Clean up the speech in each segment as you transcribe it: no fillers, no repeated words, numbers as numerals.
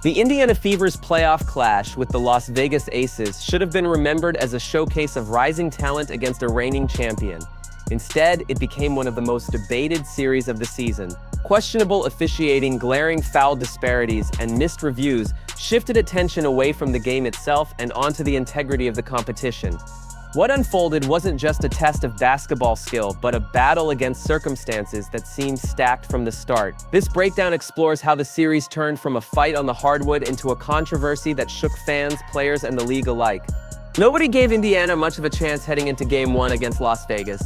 The Indiana Fever's playoff clash with the Las Vegas Aces should have been remembered as a showcase of rising talent against a reigning champion. Instead, it became one of the most debated series of the season. Questionable officiating, glaring foul disparities, and missed reviews shifted attention away from the game itself and onto the integrity of the competition. What unfolded wasn't just a test of basketball skill, but a battle against circumstances that seemed stacked from the start. This breakdown explores how the series turned from a fight on the hardwood into a controversy that shook fans, players, and the league alike. Nobody gave Indiana much of a chance heading into Game 1 against Las Vegas.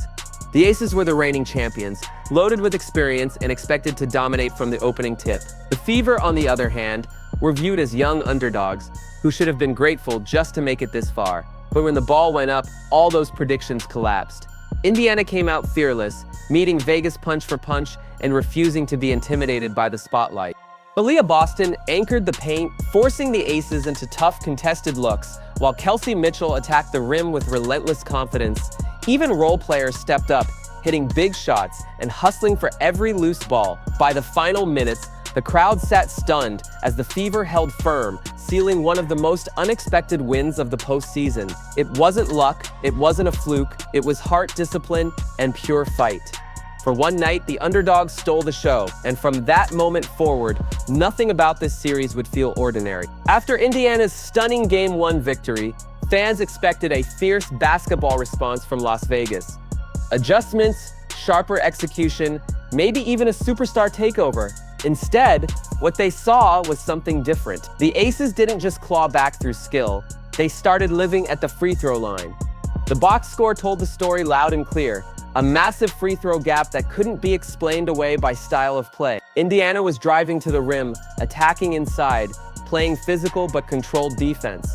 The Aces were the reigning champions, loaded with experience and expected to dominate from the opening tip. The Fever, on the other hand, were viewed as young underdogs who should have been grateful just to make it this far. But when the ball went up, all those predictions collapsed. Indiana came out fearless, meeting Vegas punch for punch and refusing to be intimidated by the spotlight. Aaliyah Boston anchored the paint, forcing the Aces into tough contested looks, while Kelsey Mitchell attacked the rim with relentless confidence. Even role players stepped up, hitting big shots and hustling for every loose ball. By the final minutes, the crowd sat stunned as the Fever held firm, sealing one of the most unexpected wins of the postseason. It wasn't luck, it wasn't a fluke, it was heart, discipline, and pure fight. For one night, the underdogs stole the show, and from that moment forward, nothing about this series would feel ordinary. After Indiana's stunning Game 1 victory, fans expected a fierce basketball response from Las Vegas. Adjustments, sharper execution, maybe even a superstar takeover. Instead, what they saw was something different. The Aces didn't just claw back through skill, they started living at the free throw line. The box score told the story loud and clear, a massive free throw gap that couldn't be explained away by style of play. Indiana was driving to the rim, attacking inside, playing physical but controlled defense.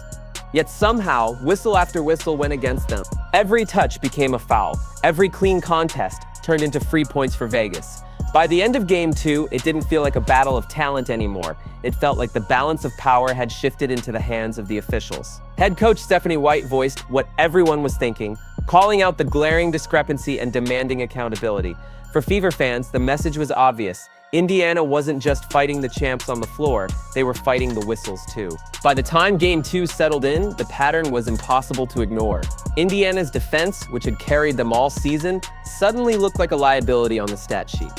Yet somehow, whistle after whistle went against them. Every touch became a foul. Every clean contest turned into free points for Vegas. By the end of Game 2, it didn't feel like a battle of talent anymore. It felt like the balance of power had shifted into the hands of the officials. Head coach Stephanie White voiced what everyone was thinking, calling out the glaring discrepancy and demanding accountability. For Fever fans, the message was obvious. Indiana wasn't just fighting the champs on the floor, they were fighting the whistles too. By the time Game 2 settled in, the pattern was impossible to ignore. Indiana's defense, which had carried them all season, suddenly looked like a liability on the stat sheet.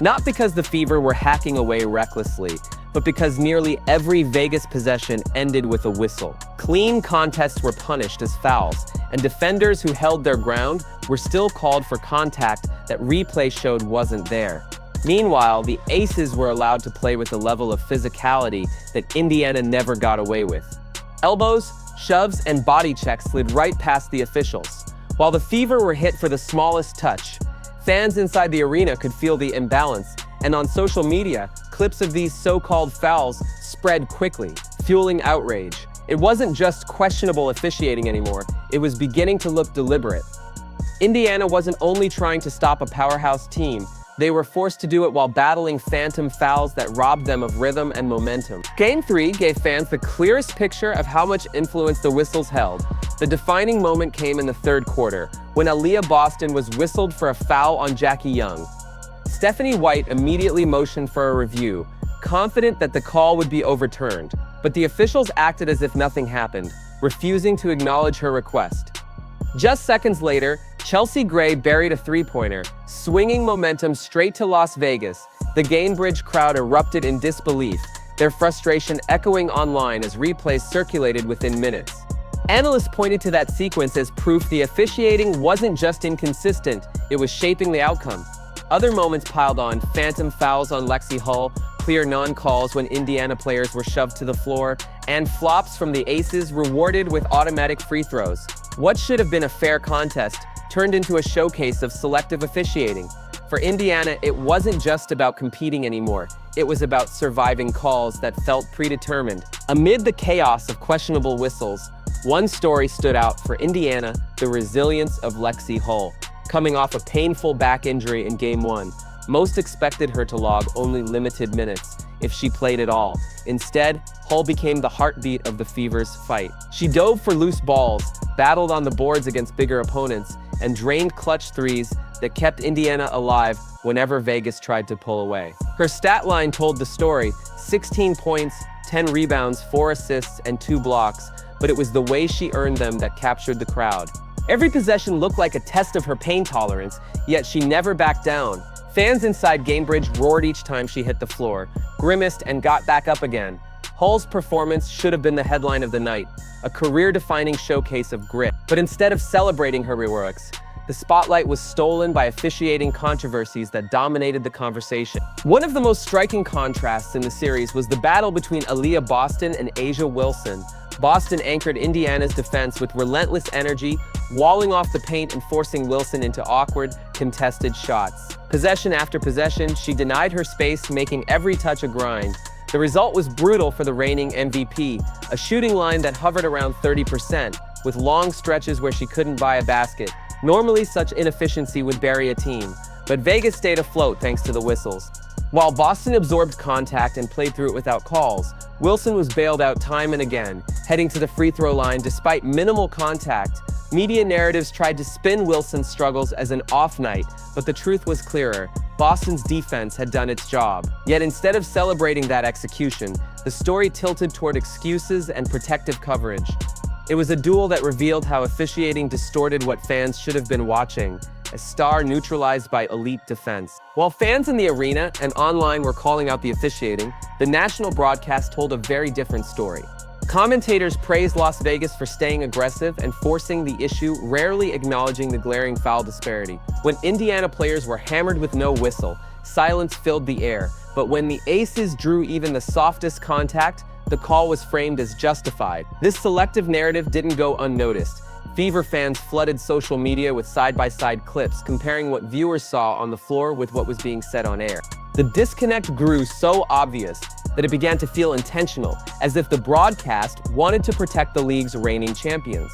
Not because the Fever were hacking away recklessly, but because nearly every Vegas possession ended with a whistle. Clean contests were punished as fouls, and defenders who held their ground were still called for contact that replay showed wasn't there. Meanwhile, the Aces were allowed to play with a level of physicality that Indiana never got away with. Elbows, shoves, and body checks slid right past the officials. While the Fever were hit for the smallest touch, fans inside the arena could feel the imbalance, and on social media, clips of these so-called fouls spread quickly, fueling outrage. It wasn't just questionable officiating anymore, it was beginning to look deliberate. Indiana wasn't only trying to stop a powerhouse team, they were forced to do it while battling phantom fouls that robbed them of rhythm and momentum. Game 3 gave fans the clearest picture of how much influence the whistles held. The defining moment came in the third quarter, when Aaliyah Boston was whistled for a foul on Jackie Young. Stephanie White immediately motioned for a review, confident that the call would be overturned, but the officials acted as if nothing happened, refusing to acknowledge her request. Just seconds later, Chelsea Gray buried a three-pointer, swinging momentum straight to Las Vegas. The Gainbridge crowd erupted in disbelief, their frustration echoing online as replays circulated within minutes. Analysts pointed to that sequence as proof the officiating wasn't just inconsistent, it was shaping the outcome. Other moments piled on: phantom fouls on Lexi Hull, clear non-calls when Indiana players were shoved to the floor, and flops from the Aces rewarded with automatic free throws. What should have been a fair contest turned into a showcase of selective officiating. For Indiana, it wasn't just about competing anymore. It was about surviving calls that felt predetermined. Amid the chaos of questionable whistles, one story stood out for Indiana: the resilience of Lexi Hull. Coming off a painful back injury in Game 1, most expected her to log only limited minutes, if she played at all. Instead, Hull became the heartbeat of the Fever's fight. She dove for loose balls, battled on the boards against bigger opponents, and drained clutch threes that kept Indiana alive whenever Vegas tried to pull away. Her stat line told the story: 16 points, 10 rebounds, 4 assists, and 2 blocks, but it was the way she earned them that captured the crowd. Every possession looked like a test of her pain tolerance, yet she never backed down. Fans inside Gamebridge roared each time she hit the floor, grimaced, and got back up again. Hull's performance should have been the headline of the night, a career-defining showcase of grit. But instead of celebrating her heroics, the spotlight was stolen by officiating controversies that dominated the conversation. One of the most striking contrasts in the series was the battle between Aaliyah Boston and A'ja Wilson. Boston anchored Indiana's defense with relentless energy, walling off the paint and forcing Wilson into awkward, contested shots. Possession after possession, she denied her space, making every touch a grind. The result was brutal for the reigning MVP, a shooting line that hovered around 30%, with long stretches where she couldn't buy a basket. Normally, such inefficiency would bury a team, but Vegas stayed afloat thanks to the whistles. While Boston absorbed contact and played through it without calls, Wilson was bailed out time and again, heading to the free throw line despite minimal contact. Media narratives tried to spin Wilson's struggles as an off night, but the truth was clearer. Boston's defense had done its job. Yet instead of celebrating that execution, the story tilted toward excuses and protective coverage. It was a duel that revealed how officiating distorted what fans should have been watching, a star neutralized by elite defense. While fans in the arena and online were calling out the officiating, the national broadcast told a very different story. Commentators praised Las Vegas for staying aggressive and forcing the issue, rarely acknowledging the glaring foul disparity. When Indiana players were hammered with no whistle, silence filled the air. But when the Aces drew even the softest contact, the call was framed as justified. This selective narrative didn't go unnoticed. Fever fans flooded social media with side-by-side clips comparing what viewers saw on the floor with what was being said on air. The disconnect grew so obvious that it began to feel intentional, as if the broadcast wanted to protect the league's reigning champions.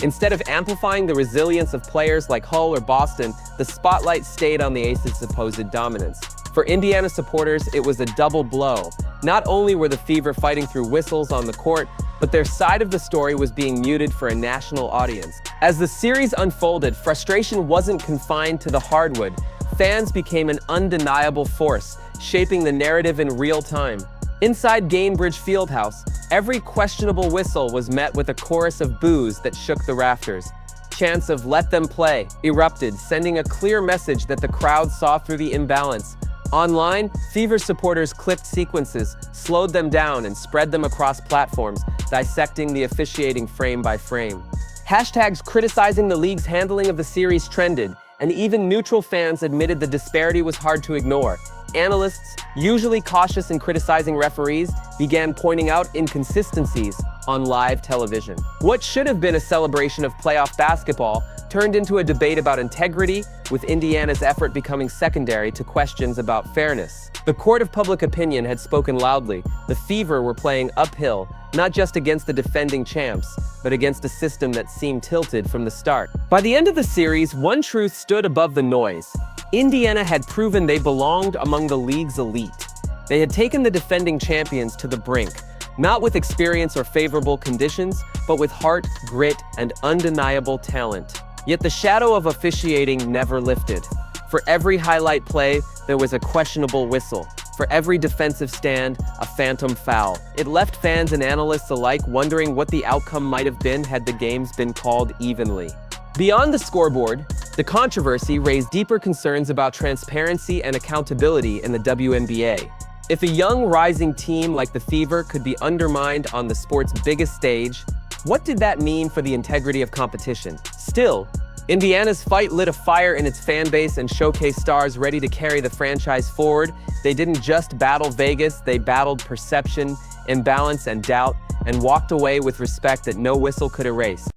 Instead of amplifying the resilience of players like Hull or Boston, the spotlight stayed on the Aces' supposed dominance. For Indiana supporters, it was a double blow. Not only were the Fever fighting through whistles on the court, but their side of the story was being muted for a national audience. As the series unfolded, frustration wasn't confined to the hardwood. Fans became an undeniable force, shaping the narrative in real time. Inside Gamebridge Fieldhouse, every questionable whistle was met with a chorus of boos that shook the rafters. Chants of "let them play" erupted, sending a clear message that the crowd saw through the imbalance. Online, Fever supporters clipped sequences, slowed them down, and spread them across platforms, dissecting the officiating frame by frame. Hashtags criticizing the league's handling of the series trended, and even neutral fans admitted the disparity was hard to ignore. Analysts, usually cautious in criticizing referees, began pointing out inconsistencies on live television. What should have been a celebration of playoff basketball turned into a debate about integrity, with Indiana's effort becoming secondary to questions about fairness. The court of public opinion had spoken loudly. The Fever were playing uphill, not just against the defending champs, but against a system that seemed tilted from the start. By the end of the series, one truth stood above the noise. Indiana had proven they belonged among the league's elite. They had taken the defending champions to the brink, not with experience or favorable conditions, but with heart, grit, and undeniable talent. Yet the shadow of officiating never lifted. For every highlight play, there was a questionable whistle. For every defensive stand, a phantom foul. It left fans and analysts alike wondering what the outcome might have been had the games been called evenly. Beyond the scoreboard, the controversy raised deeper concerns about transparency and accountability in the WNBA. If a young, rising team like the Fever could be undermined on the sport's biggest stage, what did that mean for the integrity of competition? Still, Indiana's fight lit a fire in its fan base and showcased stars ready to carry the franchise forward. They didn't just battle Vegas, they battled perception, imbalance, and doubt, and walked away with respect that no whistle could erase.